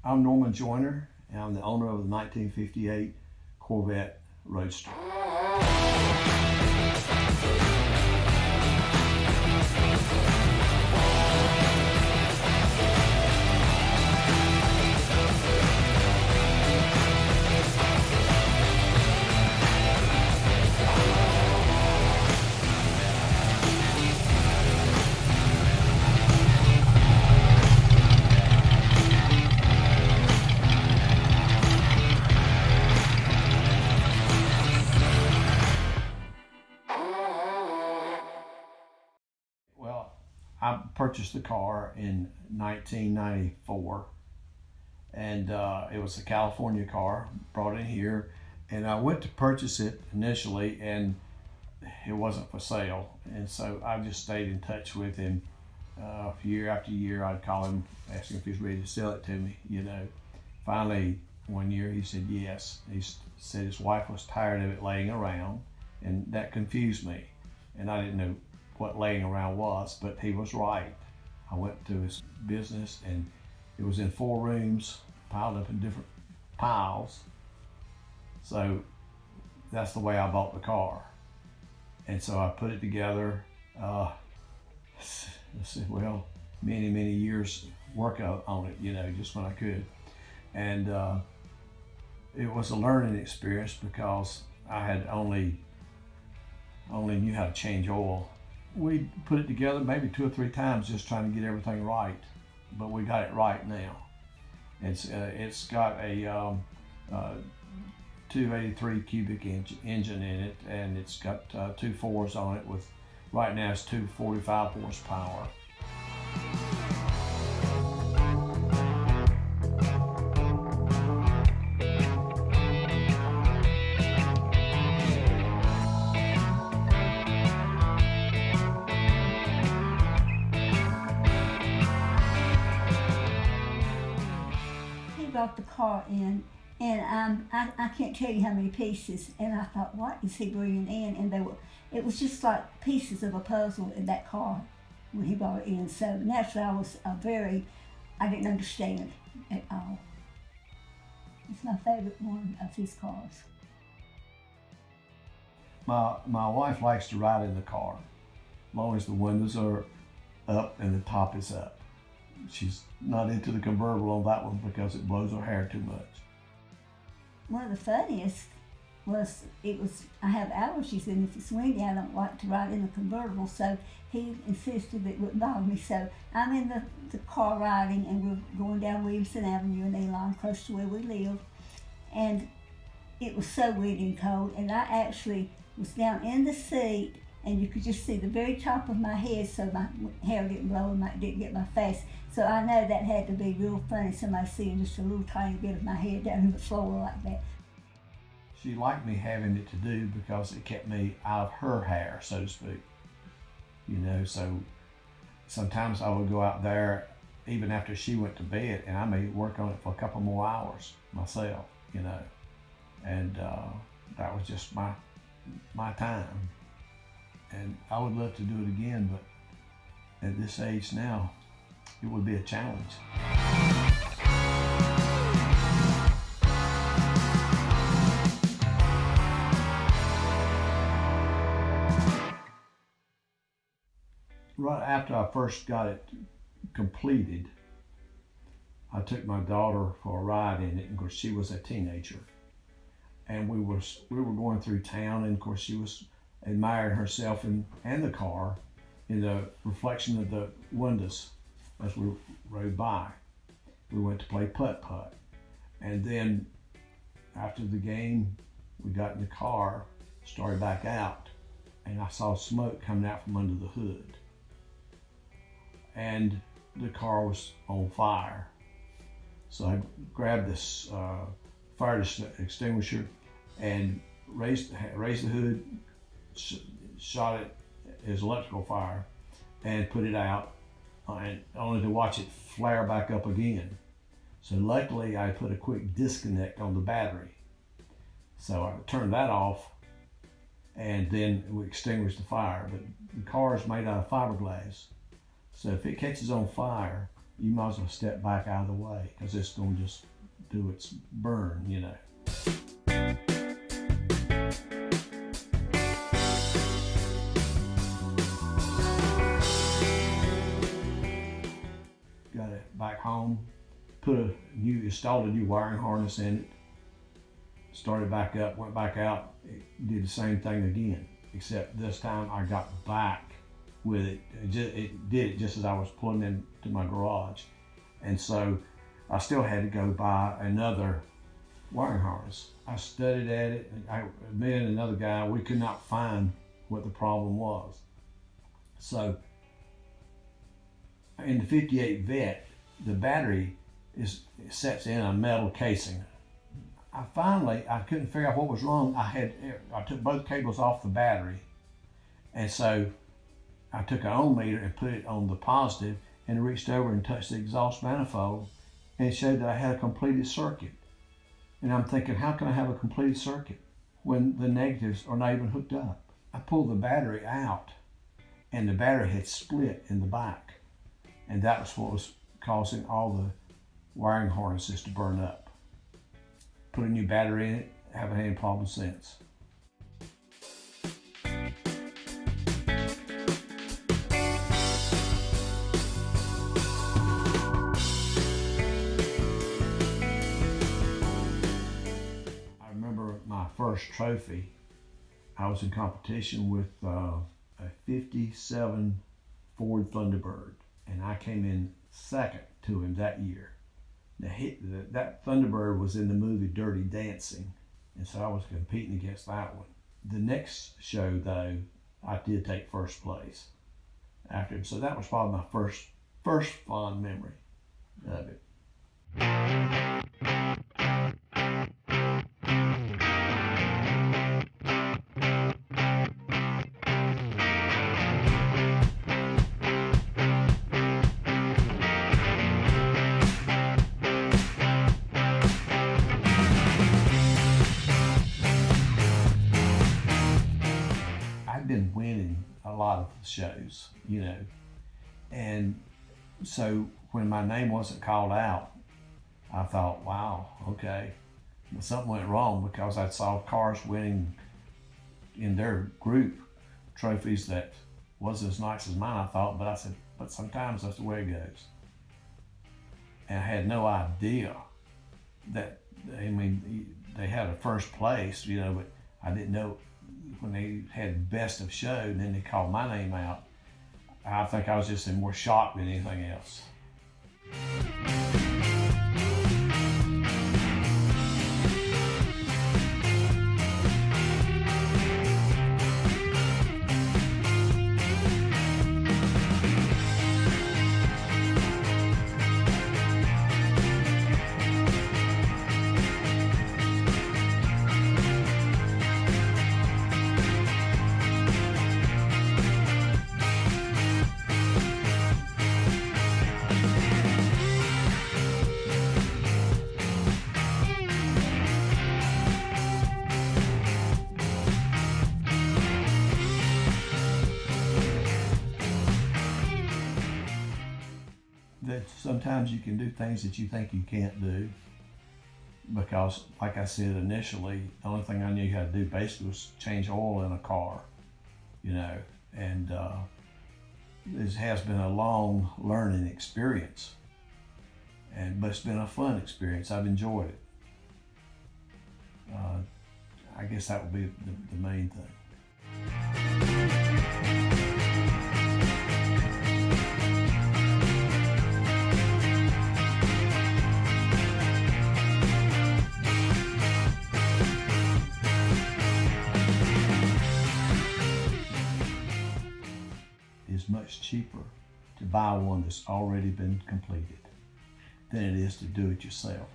I'm Norman Joyner, and I'm the owner of the 1958 Corvette Roadster. Well, I purchased the car in 1994, and it was a California car, brought in here, and I went to purchase it initially, and it wasn't for sale, and so I just stayed in touch with him. Year after year, I'd call him, ask him if he's ready to sell it to me. Finally, one year he said yes. He said his wife was tired of it laying around, and that confused me, and I didn't know what laying around was, but he was right. I went to his business, and it was in 4 rooms, piled up in different piles. So that's the way I bought the car. And so I put it together, well, many years work on it, just when I could. And it was a learning experience because I had only knew how to change oil. We put it together maybe 2 or 3 times just trying to get everything right, but we got it right now. It's got a 283 cubic engine in it, and it's got 2 4s on it with, right now it's 245 horsepower. Brought the car in, and I can't tell you how many pieces, and I thought, what is he bringing in? And it was just like pieces of a puzzle in that car when he brought it in. So naturally I didn't understand at all. It's my favorite one of his cars. My wife likes to ride in the car, as long as the windows are up and the top is up. She's not into the convertible on that one because it blows her hair too much. One of the funniest was, I have allergies, and if it's windy, I don't like to ride in a convertible, so he insisted that it wouldn't bother me. So I'm in the car riding, and we're going down Williamson Avenue in Elon, close to where we live, and it was so windy and cold, and I actually was down in the seat, and you could just see the very top of my head, so my hair didn't blow and didn't get my face. So I know that had to be real funny, somebody seeing just a little tiny bit of my head down on the floor like that. She liked me having it to do because it kept me out of her hair, so to speak. So sometimes I would go out there even after she went to bed, and I may work on it for a couple more hours myself, and that was just my time. And I would love to do it again, but at this age now, it would be a challenge. Right after I first got it completed, I took my daughter for a ride in it, and of course she was a teenager. And we were going through town, and of course she was admiring herself and the car in the reflection of the windows as we rode by. We went to play putt-putt. And then after the game, we got in the car, started back out, and I saw smoke coming out from under the hood. And the car was on fire. So I grabbed this fire extinguisher and raised the hood, shot it as electrical fire, and put it out, and only to watch it flare back up again. So luckily I put a quick disconnect on the battery. So I turned that off, and then we extinguished the fire. But the car is made out of fiberglass, so if it catches on fire, you might as well step back out of the way because it's going to just do its burn, you know. Got it back home, installed a new wiring harness in it, started back up, went back out, did the same thing again, except this time I got back with it. It did it just as I was pulling into my garage. And so I still had to go buy another wiring harness. I studied at it, and me and another guy, we could not find what the problem was. So in the 58 Vet, the battery sets in a metal casing. I couldn't figure out what was wrong. I took both cables off the battery, and so I took an ohm meter and put it on the positive and reached over and touched the exhaust manifold, and it showed that I had a completed circuit. And I'm thinking, how can I have a completed circuit when the negatives are not even hooked up? I pulled the battery out, and the battery had split in the back, and that was what was causing all the wiring harnesses to burn up. Put a new battery in it, haven't had any problems since. I remember my first trophy. I was in competition with a 57 Ford Thunderbird, and I came in second to him that year. That Thunderbird was in the movie Dirty Dancing, and so I was competing against that one. The next show, though, I did take first place after him, so that was probably my first fond memory of it. Been winning a lot of shows, you know, and so when my name wasn't called out, I thought, wow, okay, something went wrong, because I saw cars winning in their group trophies that wasn't as nice as mine, I thought, but I said, but sometimes that's the way it goes. And I had no idea that, I mean, they had a first place, you know, but I didn't know when they had best of show and then they called my name out. I think I was just in more shock than anything else. That sometimes you can do things that you think you can't do, because, like I said initially, the only thing I knew how to do basically was change oil in a car, you know, and this has been a long learning experience, but it's been a fun experience. I've enjoyed it. I guess that would be the main thing. It's much cheaper to buy one that's already been completed than it is to do it yourself.